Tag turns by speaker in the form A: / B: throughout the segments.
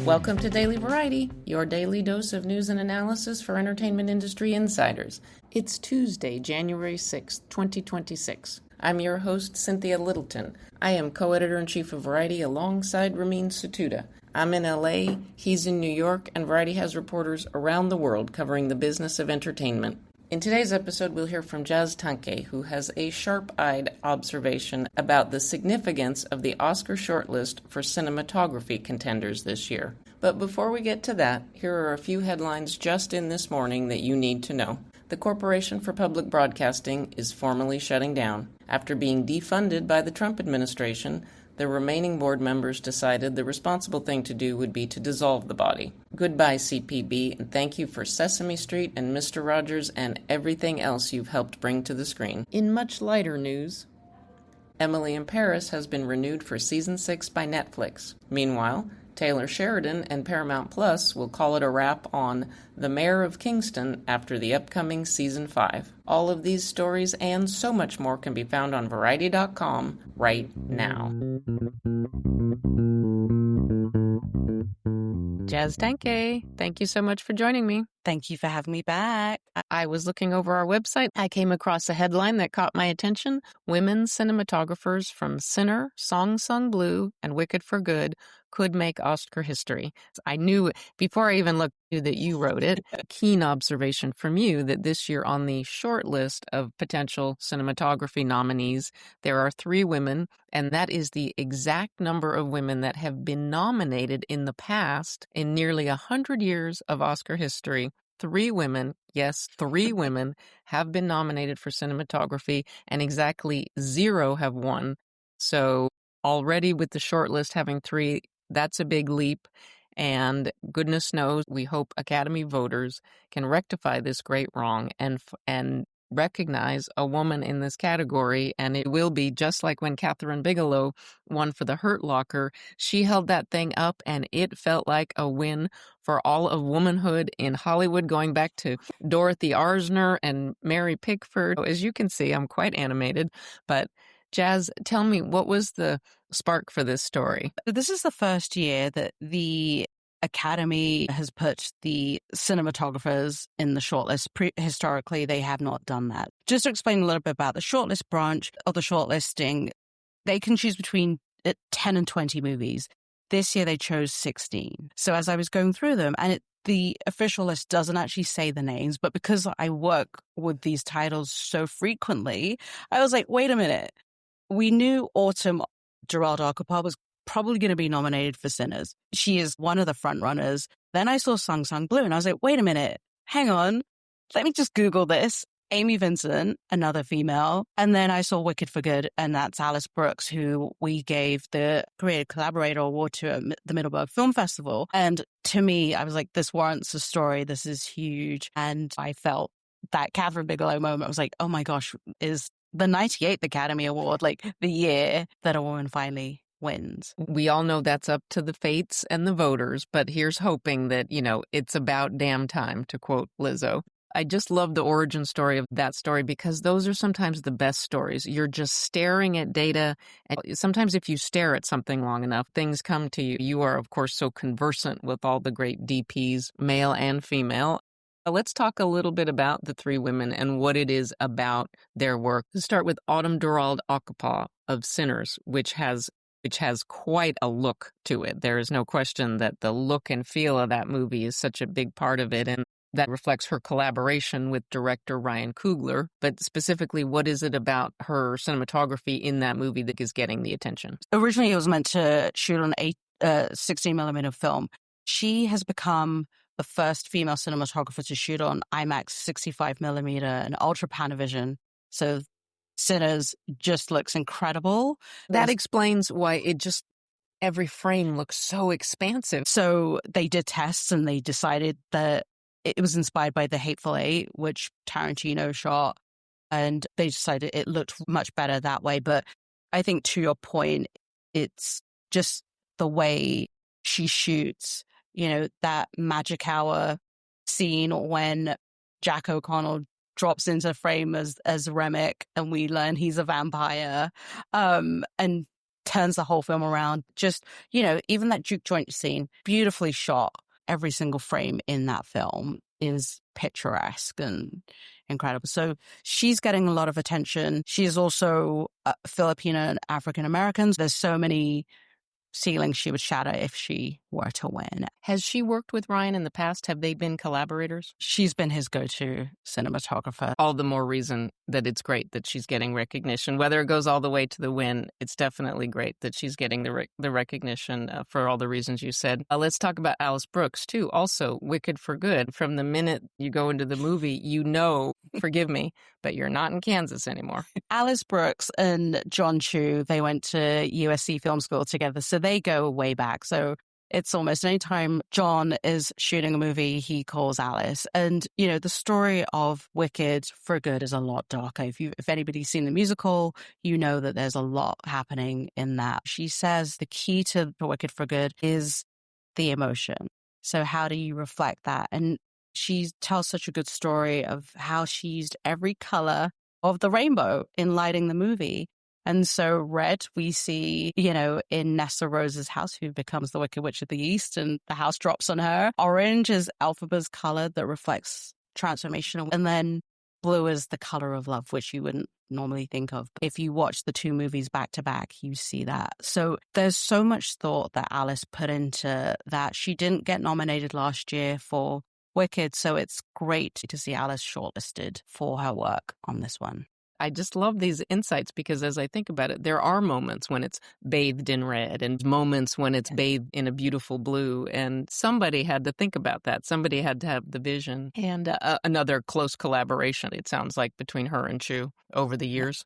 A: Welcome to Daily Variety, your daily dose of news and analysis for entertainment industry insiders. It's Tuesday, January 6th, 2026. I'm your host, Cynthia Littleton. I am co-editor-in-chief of Variety alongside Ramin Satuda. I'm in LA, he's in New York, and Variety has reporters around the world covering the business of entertainment. In today's episode, we'll hear from Jazz Tanke, who has a sharp-eyed observation about the significance of the Oscar shortlist for cinematography contenders this year. But before we get to that, here are a few headlines just in this morning that you need to know. The Corporation for Public Broadcasting is formally shutting down. After being defunded by the Trump administration, the remaining board members decided the responsible thing to do would be to dissolve the body. Goodbye, CPB, and thank you for Sesame Street and Mr. Rogers and everything else you've helped bring to the screen. In much lighter news, Emily in Paris has been renewed for Season 6 by Netflix. Meanwhile, Taylor Sheridan and Paramount Plus will call it a wrap on The Mayor of Kingston after the upcoming Season 5. All of these stories and so much more can be found on Variety.com right now. Jazz Tanke, thank you so much for joining me.
B: Thank you for having me back.
A: I was looking over our website. I came across a headline that caught my attention. Women cinematographers from Sinner, Song Sung Blue, and Wicked for Good could make Oscar history. I knew before I even looked that you wrote it, a keen observation from you that this year on the short list of potential cinematography nominees, there are 3 women, and that is the exact number of women that have been nominated in the past in nearly 100 years of Oscar history. 3 women, yes, 3 women have been nominated for cinematography, and exactly 0 have won. So already with the short list having 3, that's a big leap. And goodness knows, we hope Academy voters can rectify this great wrong and recognize a woman in this category. And it will be just like when Catherine Bigelow won for The Hurt Locker. She held that thing up and it felt like a win for all of womanhood in Hollywood, going back to Dorothy Arzner and Mary Pickford. As you can see, I'm quite animated. But Jazz, tell me, what was the spark for this story?
B: This is the first year that the Academy has put the cinematographers in the shortlist. Historically, they have not done that. Just to explain a little bit about the shortlist branch of the shortlisting, they can choose between 10 and 20 movies. This year, they chose 16. So as I was going through them, and the official list doesn't actually say the names, but because I work with these titles so frequently, I was like, wait a minute. We knew Autumn Gerald Arcopar was probably going to be nominated for Sinners. She is one of the front runners. Then I saw Song Sung Blue and I was like, wait a minute, hang on. Let me just Google this. Amy Vincent, another female. And then I saw Wicked for Good, and that's Alice Brooks, who we gave the Creative Collaborator Award to at the Middleburg Film Festival. And to me, I was like, this warrants a story. This is huge. And I felt that Catherine Bigelow moment. I was like, oh my gosh, is the 98th Academy Award like the year that a woman finally wins?
A: We all know that's up to the fates and the voters, but here's hoping that, it's about damn time, to quote Lizzo. I just love the origin story of that story because those are sometimes the best stories. You're just staring at data, and sometimes if you stare at something long enough, things come to you. You are, of course, so conversant with all the great DPs, male and female. Let's talk a little bit about the 3 women and what it is about their work. Let's start with Autumn Gerald Arcopar of Sinners, which has quite a look to it. There is no question that the look and feel of that movie is such a big part of it, and that reflects her collaboration with director Ryan Coogler. But specifically, what is it about her cinematography in that movie that is getting the attention?
B: Originally, it was meant to shoot on a 16mm film. She has become the first female cinematographer to shoot on IMAX 65mm and Ultra Panavision. So Sinners just looks incredible.
A: That explains why every frame looks so expansive.
B: So they did tests and they decided that it was inspired by The Hateful Eight, which Tarantino shot, and they decided it looked much better that way. But I think to your point, it's just the way she shoots, that magic hour scene when Jack O'Connell drops into frame as Remick, and we learn he's a vampire, and turns the whole film around. Just, even that juke joint scene, beautifully shot. Every single frame in that film is picturesque and incredible. So she's getting a lot of attention. She is also Filipino and African Americans. There's so many ceilings she would shatter if she were to win.
A: Has she worked with Ryan in the past? Have they been collaborators?
B: She's been his go-to cinematographer.
A: All the more reason that it's great that she's getting recognition. Whether it goes all the way to the win, it's definitely great that she's getting the recognition for all the reasons you said. Let's talk about Alice Brooks, too. Also, Wicked for Good. From the minute you go into the movie, forgive me, but you're not in Kansas anymore.
B: Alice Brooks and John Chu, they went to USC Film School together, so they go way back. So it's almost any time John is shooting a movie, he calls Alice. And, the story of Wicked for Good is a lot darker. If anybody's seen the musical, you know that there's a lot happening in that. She says the key to Wicked for Good is the emotion. So how do you reflect that? And she tells such a good story of how she used every color of the rainbow in lighting the movie. And so red, we see, in Nessa Rose's house, who becomes the Wicked Witch of the East, and the house drops on her. Orange is Elphaba's color that reflects transformation. And then blue is the color of love, which you wouldn't normally think of. If you watch the two movies back to back, you see that. So there's so much thought that Alice put into that. She didn't get nominated last year for Wicked, so it's great to see Alice shortlisted for her work on this one.
A: I just love these insights because as I think about it, there are moments when it's bathed in red and moments when it's bathed in a beautiful blue. And somebody had to think about that. Somebody had to have the vision. And another close collaboration, it sounds like, between her and Chu over the years.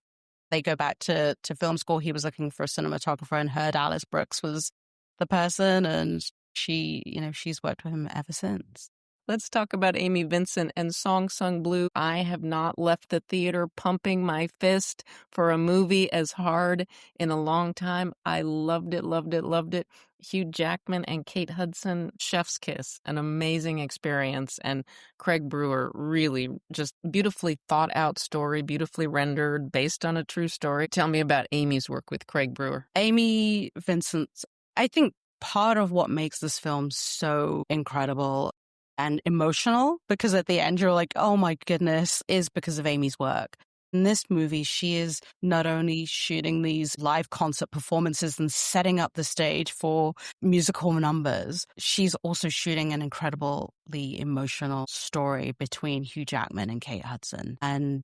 B: They go back to film school. He was looking for a cinematographer and heard Alice Brooks was the person. And she's worked with him ever since.
A: Let's talk about Amy Vincent and Song Sung Blue. I have not left the theater pumping my fist for a movie as hard in a long time. I loved it, loved it, loved it. Hugh Jackman and Kate Hudson, chef's kiss, an amazing experience. And Craig Brewer, really just beautifully thought out story, beautifully rendered, based on a true story. Tell me about Amy's work with Craig Brewer.
B: Amy Vincent, I think part of what makes this film so incredible and emotional, because at the end you're like, oh my goodness, is because of Amy's work. In this movie, she is not only shooting these live concert performances and setting up the stage for musical numbers, she's also shooting an incredibly emotional story between Hugh Jackman and Kate Hudson. And,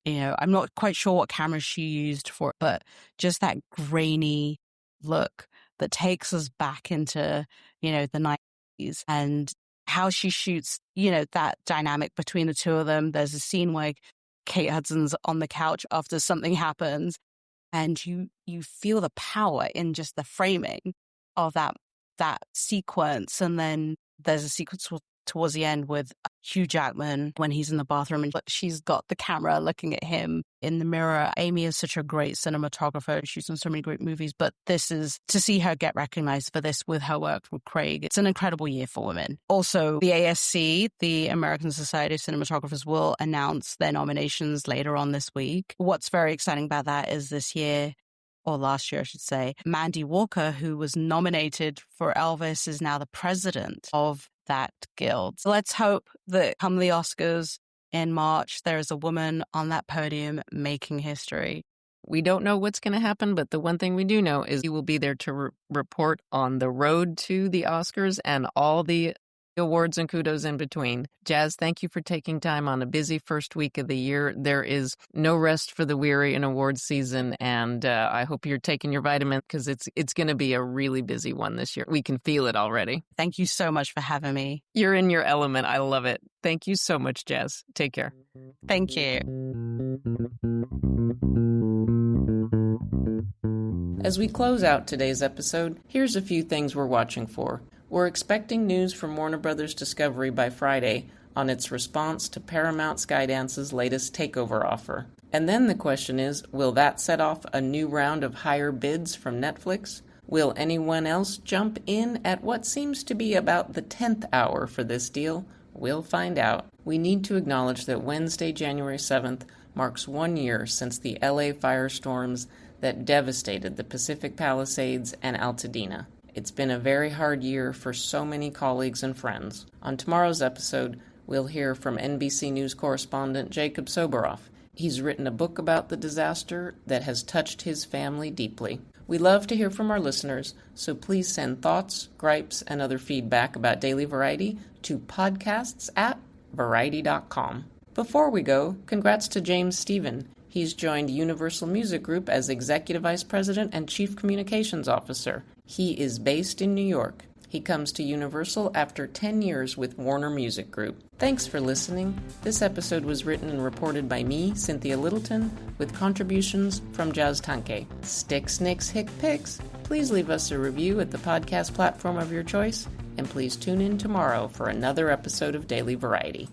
B: I'm not quite sure what camera she used for it, but just that grainy look that takes us back into, the 90s and how she shoots, that dynamic between the two of them. There's a scene where Kate Hudson's on the couch after something happens, and you feel the power in just the framing of that sequence. And then there's a sequence towards the end with Hugh Jackman when he's in the bathroom and she's got the camera looking at him in the mirror. Amy is such a great cinematographer. She's done so many great movies, but this is to see her get recognized for this with her work with Craig. It's an incredible year for women. Also, the ASC, the American Society of Cinematographers, will announce their nominations later on this week. What's very exciting about that is this year, or last year, I should say, Mandy Walker, who was nominated for Elvis, is now the president of that guild. So let's hope that come the Oscars in March, there is a woman on that podium making history.
A: We don't know what's going to happen, but the one thing we do know is you will be there to report on the road to the Oscars and all the awards and kudos in between. Jazz, thank you for taking time on a busy first week of the year. There is no rest for the weary in awards season, and I hope you're taking your vitamin because it's going to be a really busy one this year. We can feel it already.
B: Thank you so much for having me.
A: You're in your element. I love it. Thank you so much, Jazz. Take care.
B: Thank you.
A: As we close out today's episode, here's a few things we're watching for. We're expecting news from Warner Brothers Discovery by Friday on its response to Paramount Skydance's latest takeover offer. And then the question is, will that set off a new round of higher bids from Netflix? Will anyone else jump in at what seems to be about the 10th hour for this deal? We'll find out. We need to acknowledge that Wednesday, January 7th, marks 1 year since the LA firestorms that devastated the Pacific Palisades and Altadena. It's been a very hard year for so many colleagues and friends. On tomorrow's episode, we'll hear from NBC News correspondent Jacob Soboroff. He's written a book about the disaster that has touched his family deeply. We love to hear from our listeners, so please send thoughts, gripes, and other feedback about Daily Variety to podcasts@variety.com. Before we go, congrats to James Stephen. He's joined Universal Music Group as Executive Vice President and Chief Communications Officer. He is based in New York. He comes to Universal after 10 years with Warner Music Group. Thanks for listening. This episode was written and reported by me, Cynthia Littleton, with contributions from Jazz Tanke. Stick, Snicks, Hick, Picks. Please leave us a review at the podcast platform of your choice, and please tune in tomorrow for another episode of Daily Variety.